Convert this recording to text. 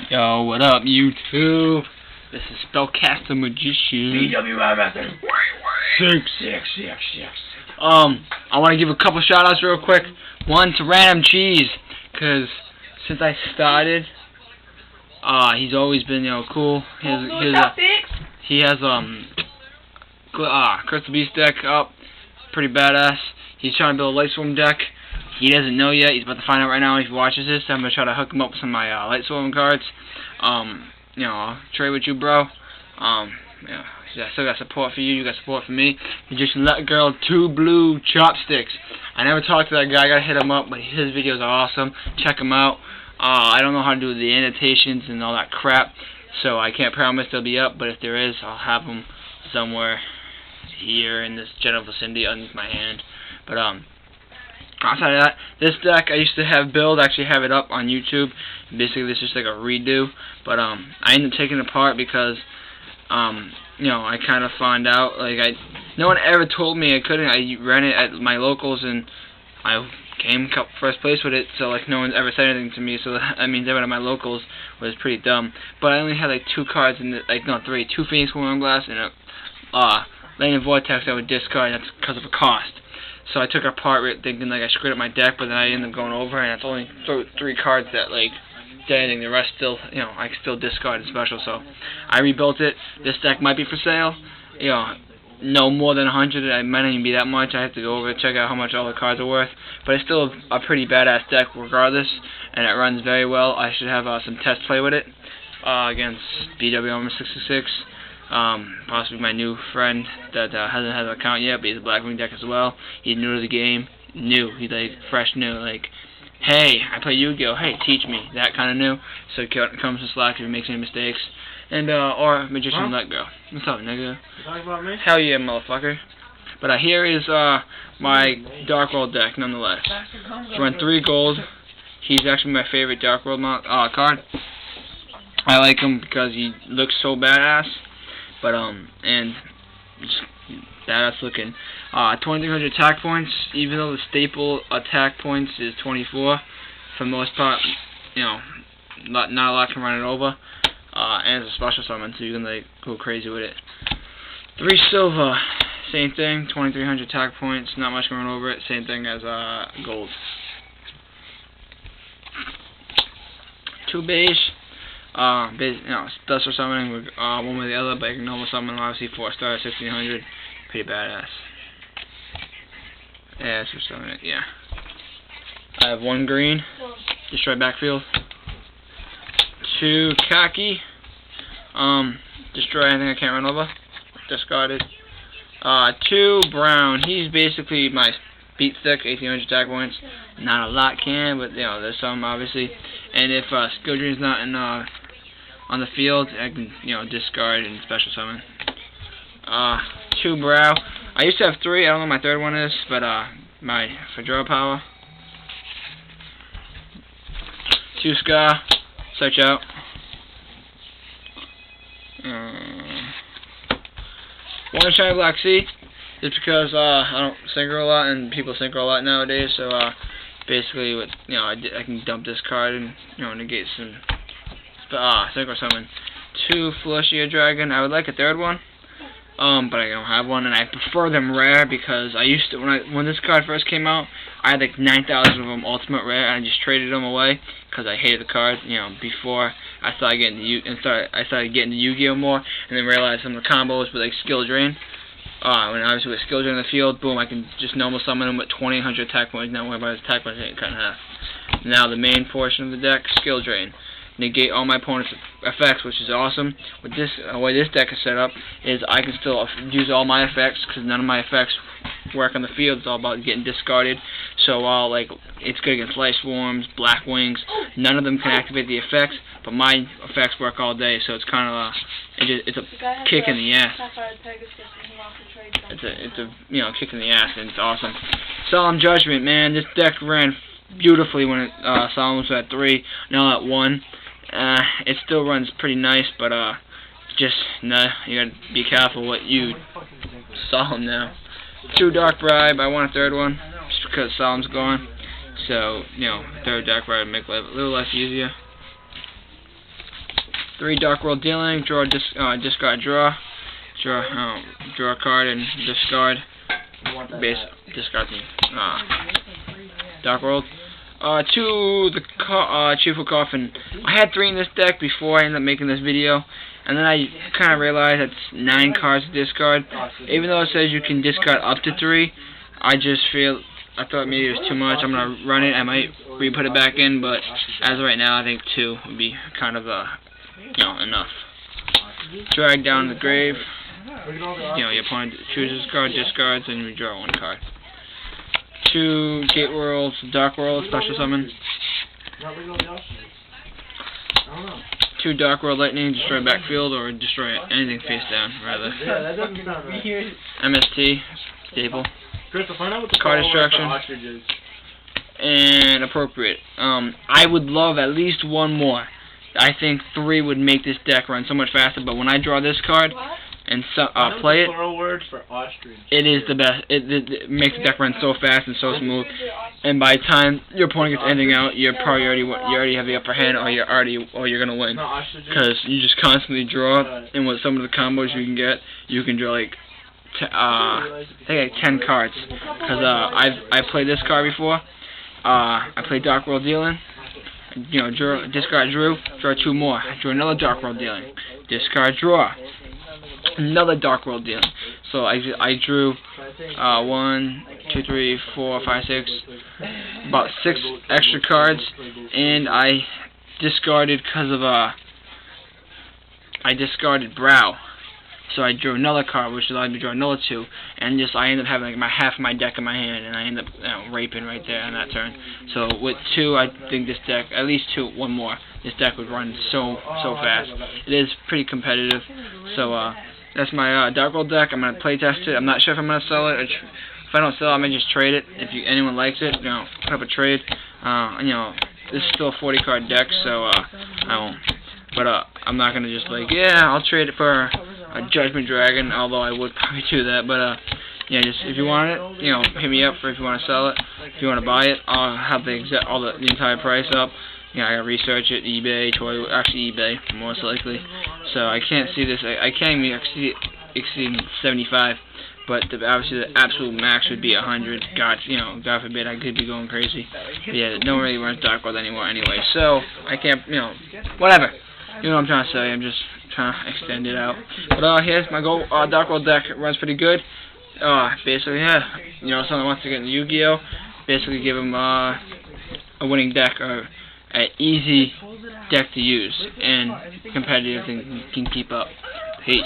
Yo, what up, YouTube? This is Spellcaster Magician. BWI method. Six. I want to give a couple shout-outs real quick. One to Random Cheese, because since I started, he's always been, cool. He has Crystal Beast deck up, pretty badass. He's trying to build a Lightsworn deck. He doesn't know yet. He's about to find out right now if he watches this. I'm gonna try to hook him up with some of my Lightsworn cards. I'll trade with you, bro. I still got support for you. You got support for me. Magician Let Girl 2 Blue Chopsticks. I never talked to that guy. I gotta hit him up, but his videos are awesome. Check him out. I don't know how to do the annotations and all that crap, so I can't promise they'll be up. But if there is, I'll have them somewhere here in this general vicinity underneath my hand. But outside of that, this deck I used to have build, actually have it up on YouTube. Basically, this is just like a redo. But I ended up taking it apart because I kind of found out no one ever told me I couldn't. I ran it at my locals and I came first place with it. So no one's ever said anything to me. So that means everyone at my locals was pretty dumb. But I only had 2 cards in the 3, 2 Phoenix Hornglass and a Lightning Vortex I would discard. And that's because of a cost. So I took it apart thinking I screwed up my deck, but then I ended up going over, and that's only 3 cards that did anything. The rest still, I can still discard and special. So I rebuilt it. This deck might be for sale. No more than 100. It might not even be that much. I have to go over and check out how much all the cards are worth. But it's still a pretty badass deck regardless, and it runs very well. I should have some test play with it against BWI66. Possibly my new friend that hasn't had an account yet, but he's a Blackwing deck as well. He's new to the game. He's fresh new. Hey, I play Yu-Gi-Oh! Hey, teach me. That kind of new. So he comes to Slack if he makes any mistakes. And or Magician Let Go. What's up, nigga? You talking about me? Hell yeah, motherfucker. But here is my Dark World deck, nonetheless. Run 3 gold. He's actually my favorite Dark World card. I like him because he looks so badass. But and just badass looking. 2,300 attack points. Even though the staple attack points is 24, for the most part, not a lot can run it over. And it's a special summon, so you can go crazy with it. 3 silver, same thing. 2,300 attack points. Not much can run over it. Same thing as gold. 2 beige. Special summoning with one with the other, but you can normal summon obviously 4-star 1,600. Pretty badass. Yeah, that's for summoning it, yeah. I have 1 green, destroy backfield. 2 khaki, destroy anything I can't run over, discarded. 2 brown, he's basically my beat stick, 1,800 attack points. Not a lot can, but there's some obviously. And if Skill Drain's not in on the field, I can discard and special summon. 2 brow. I used to have 3. I don't know what my 3rd one is, but for draw power. 2 scar. Search out. 1 shiny black sea. Just because I don't synchro a lot and people synchro a lot nowadays, so basically I can dump this card and negate some synchro summon. 2 Flushia Dragon. I would like a 3rd one, but I don't have one, and I prefer them rare because I used to when this card first came out, I had 9,000 of them ultimate rare, and I just traded them away because I hated the cards. Before I started getting getting the Yu-Gi-Oh more, and then realized some of the combos with Skill Drain. When obviously with Skill Drain in the field, boom, I can just normal summon him with 2,800 attack points. Not worry about his attack points getting cut in half. Now the main portion of the deck, Skill Drain. Negate all my opponent's effects, which is awesome. With this, the way this deck is set up, is I can still use all my effects because none of my effects work on the field. It's all about getting discarded. So while it's good against Light Swarms, Black Wings, none of them can activate the effects, but my effects work all day. So it's kind of it's a kick in the ass. It's a kick in the ass, and it's awesome. Solemn Judgment, man. This deck ran beautifully when Solemn was at 3, now at 1. It still runs pretty nice, but you gotta be careful what you Solemn now. 2 Dark Bribe. I want a 3rd one just because Solemn's gone. So 3rd Dark Bribe would make life a little less easier. 3 Dark World Dealing, draw, discard, draw a card and discard, discard the Dark World. 2 the Cheerful Coffin. I had 3 in this deck before I ended up making this video, and then I kind of realized that's 9 cards to discard. Even though it says you can discard up to 3, I thought maybe it was too much. I'm gonna run it. I might re-put it back in, but as of right now, I think 2 would be kind of enough. Drag down the grave. Your opponent chooses a card, discards, and you draw 1 card. 2 Gate Worlds, Dark World, special summon. 2 Dark World Lightning, destroy backfield, or destroy anything face down, rather. MST, staple. Card destruction. And appropriate. I would love at least 1 more. I think 3 would make this deck run so much faster, but when I draw this card and play it, it is the best. It makes the deck run so fast and so smooth, and by the time your opponent gets ending out, you already have the upper hand, or you're gonna win, because you just constantly draw, and with some of the combos you can draw like I think like 10 cards, because I played this card before. I played Dark World Dealing. Discard, draw 2 more. I drew another Dark World Dealing. Discard, draw another Dark World Dealing. So I drew 1, 2, 3, 4, 5, 6, about 6 extra cards, and I discarded because of I discarded Brow. So I drew another card, which allowed me to draw another 2, and I ended up having like half of my deck in my hand, and I ended up raping right there on that turn. So with 2, I think this deck, at least 1 more, this deck would run so fast. It is pretty competitive. So that's my Dark World deck. I'm gonna play test it. I'm not sure if I'm gonna sell it. If I don't sell it, I may just trade it. If anyone likes it, put up a trade. This is still a 40 card deck, so I won't. But I'm not gonna just I'll trade it for a Judgment Dragon, although I would probably do that. But just if you want it, hit me up for if you want to sell it. If you want to buy it, I'll have the entire price up. I gotta research it, eBay, actually eBay, most likely. So I can't see this. I can't even exceed 75. But obviously the absolute max would be 100. God forbid, I could be going crazy. But yeah, no one really runs Dark World anymore anyway. So I can't, whatever. You know what I'm trying to say. I'm just trying to extend it out. But here's my goal. Dark World deck runs pretty good. Basically, someone wants to get into Yu-Gi-Oh, basically give them a winning deck, or an easy deck to use and competitive and can keep up. Peace.